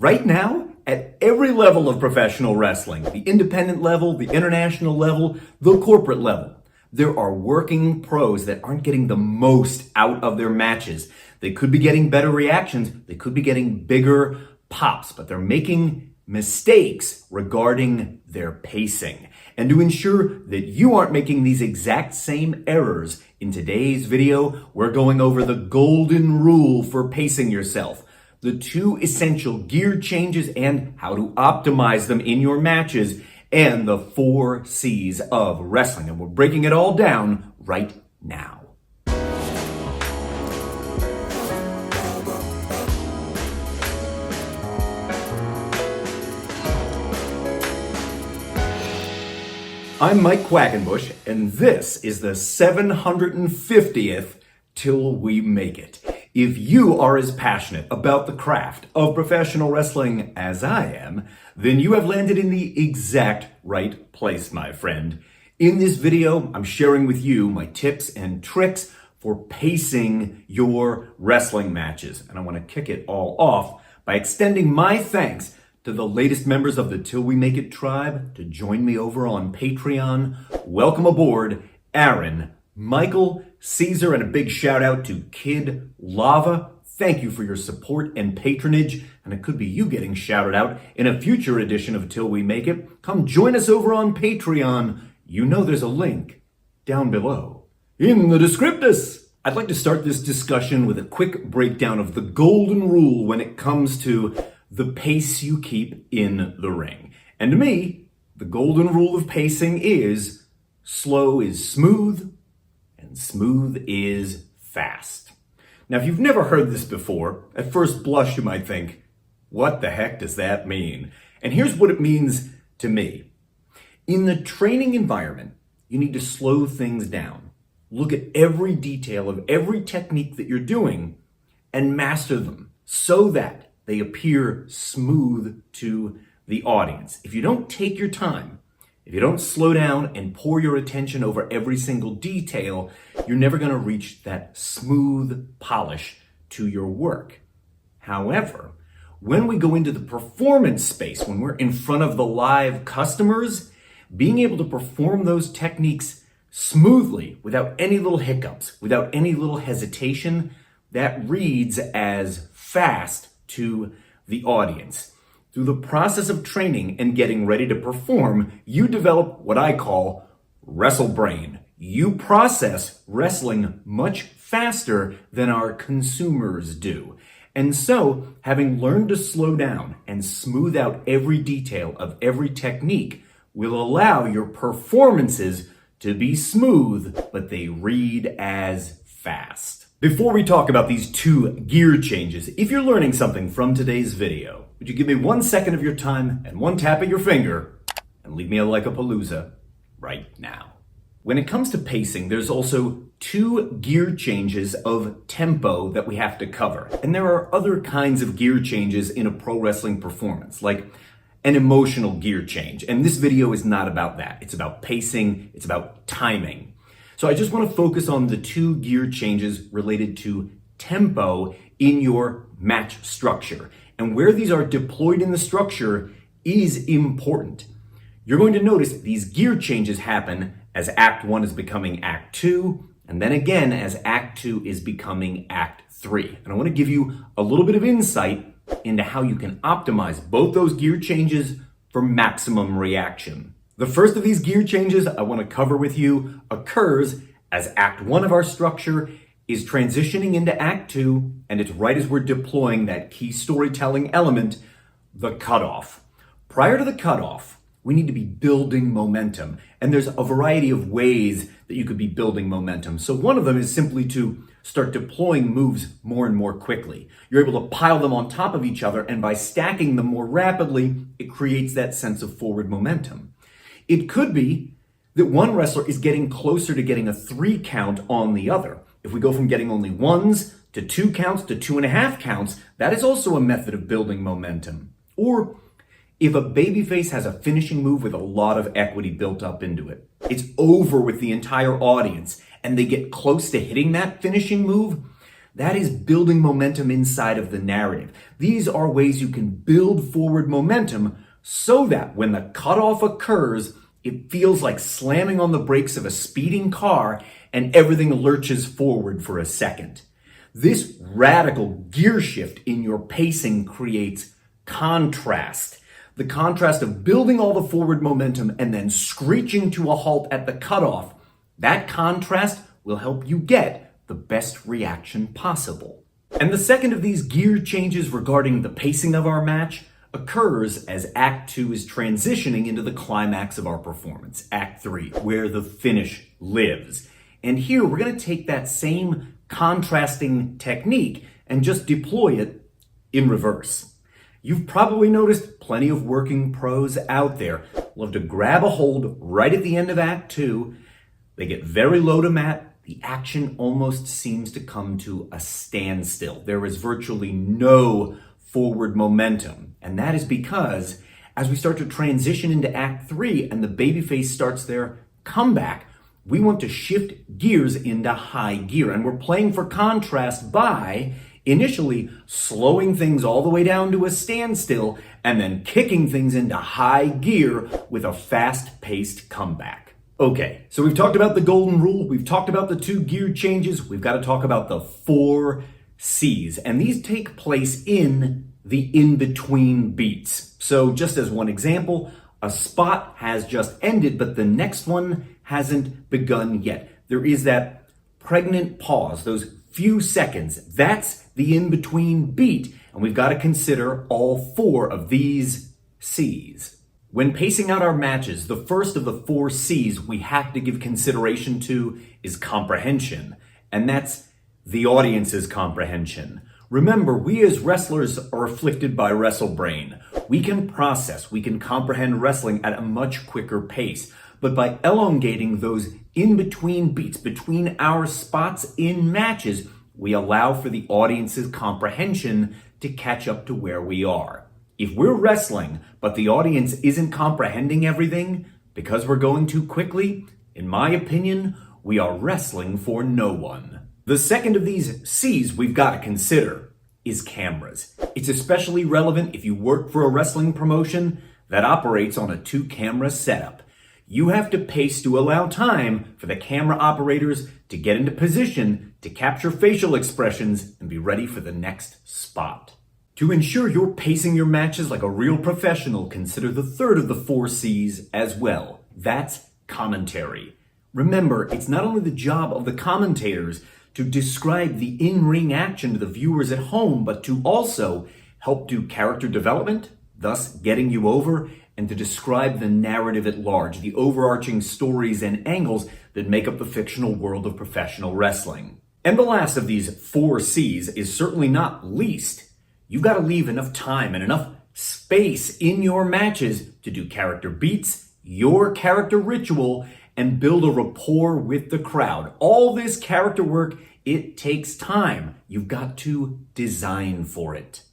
Right now, at every level of professional wrestling, the independent level, the international level, the corporate level, there are working pros that aren't getting the most out of their matches. They could be getting better reactions, they could be getting bigger pops, but they're making mistakes regarding their pacing. And to ensure that you aren't making these exact same errors, in today's video, we're going over the golden rule for pacing yourself, the 2 essential gear changes and how to optimize them in your matches, and the 4 C's of wrestling. And we're breaking it all down right now. I'm Mike Quackenbush, and this is the 750th Till We Make It. If you are as passionate about the craft of professional wrestling as I am, then you have landed in the exact right place, my friend. In this video, I'm sharing with you my tips and tricks for pacing your wrestling matches. And I want to kick it all off by extending my thanks to the latest members of the Till We Make It tribe to join me over on Patreon. Welcome aboard, Aaron, Michael, Caesar, and a big shout out to Kid Lava. Thank you for your support and patronage, and it could be you getting shouted out in a future edition of Till We Make It. Come join us over on Patreon. You know there's a link down below in the descriptus. I'd like to start this discussion with a quick breakdown of the golden rule when it comes to the pace you keep in the ring. And to me, the golden rule of pacing is slow is smooth and smooth is fast. Now, if you've never heard this before, at first blush you might think, what the heck does that mean? And here's what it means to me. In the training environment, you need to slow things down. Look at every detail of every technique that you're doing and master them so that they appear smooth to the audience. If you don't take your time, if you don't slow down and pour your attention over every single detail, you're never going to reach that smooth polish to your work. However, when we go into the performance space, when we're in front of the live customers, being able to perform those techniques smoothly, without any little hiccups, without any little hesitation, that reads as fast to the audience. Through the process of training and getting ready to perform, you develop what I call wrestle brain. You process wrestling much faster than our consumers do. And so, having learned to slow down and smooth out every detail of every technique will allow your performances to be smooth, but they read as fast. Before we talk about these 2 gear changes, if you're learning something from today's video, would you give me 1 second of your time and 1 tap of your finger and leave me a like-a-palooza right now? When it comes to pacing, there's also 2 gear changes of tempo that we have to cover. And there are other kinds of gear changes in a pro wrestling performance, like an emotional gear change. And this video is not about that. It's about pacing, it's about timing. So I just want to focus on the 2 gear changes related to tempo in your match structure. And where these are deployed in the structure is important. You're going to notice these gear changes happen as Act 1 is becoming Act 2, and then again as Act 2 is becoming Act 3. And I want to give you a little bit of insight into how you can optimize both those gear changes for maximum reaction. The first of these gear changes I want to cover with you occurs as Act 1 of our structure is transitioning into Act 2, and it's right as we're deploying that key storytelling element, the cutoff. Prior to the cutoff, we need to be building momentum, and there's a variety of ways that you could be building momentum. So one of them is simply to start deploying moves more and more quickly. You're able to pile them on top of each other, and by stacking them more rapidly, it creates that sense of forward momentum. It could be that one wrestler is getting closer to getting a 3 count on the other. If we go from getting only 1s to 2 counts to 2.5 counts, that is also a method of building momentum. Or if a babyface has a finishing move with a lot of equity built up into it, it's over with the entire audience, and they get close to hitting that finishing move, That is building momentum inside of the narrative. These are ways you can build forward momentum so that when the cutoff occurs, it feels like slamming on the brakes of a speeding car and everything lurches forward for a second. This radical gear shift in your pacing creates contrast. The contrast of building all the forward momentum and then screeching to a halt at the cutoff. That contrast will help you get the best reaction possible. And the second of these gear changes regarding the pacing of our match occurs as Act 2 is transitioning into the climax of our performance, Act 3, where the finish lives. And here we're going to take that same contrasting technique and just deploy it in reverse. You've probably noticed plenty of working pros out there love to grab a hold right at the end of Act 2. They get very low to mat. The action almost seems to come to a standstill. There is virtually no forward momentum. And that is because as we start to transition into Act 3 and the babyface starts their comeback, we want to shift gears into high gear. And we're playing for contrast by initially slowing things all the way down to a standstill and then kicking things into high gear with a fast-paced comeback. Okay, so we've talked about the golden rule, we've talked about the 2 gear changes, we've got to talk about the 4 C's, and these take place in the in-between beats. So just as one example, a spot has just ended, but the next one hasn't begun yet. There is that pregnant pause, those few seconds. That's the in-between beat, and we've got to consider all 4 of these C's. When pacing out our matches, the first of the 4 C's we have to give consideration to is comprehension, and that's the audience's comprehension. Remember, we as wrestlers are afflicted by wrestle brain. We can process, we can comprehend wrestling at a much quicker pace, but by elongating those in-between beats between our spots in matches, we allow for the audience's comprehension to catch up to where we are. If we're wrestling, but the audience isn't comprehending everything because we're going too quickly, in my opinion, we are wrestling for no one. The second of these C's we've got to consider is cameras. It's especially relevant if you work for a wrestling promotion that operates on a 2-camera setup. You have to pace to allow time for the camera operators to get into position to capture facial expressions and be ready for the next spot. To ensure you're pacing your matches like a real professional, consider the third of the 4 C's as well. That's commentary. Remember, it's not only the job of the commentators to describe the in-ring action to the viewers at home, but to also help do character development, thus getting you over, and to describe the narrative at large, the overarching stories and angles that make up the fictional world of professional wrestling. And the last of these 4 C's is certainly not least. You've got to leave enough time and enough space in your matches to do character beats, your character ritual, and build a rapport with the crowd. All this character work, it takes time. You've got to design for it.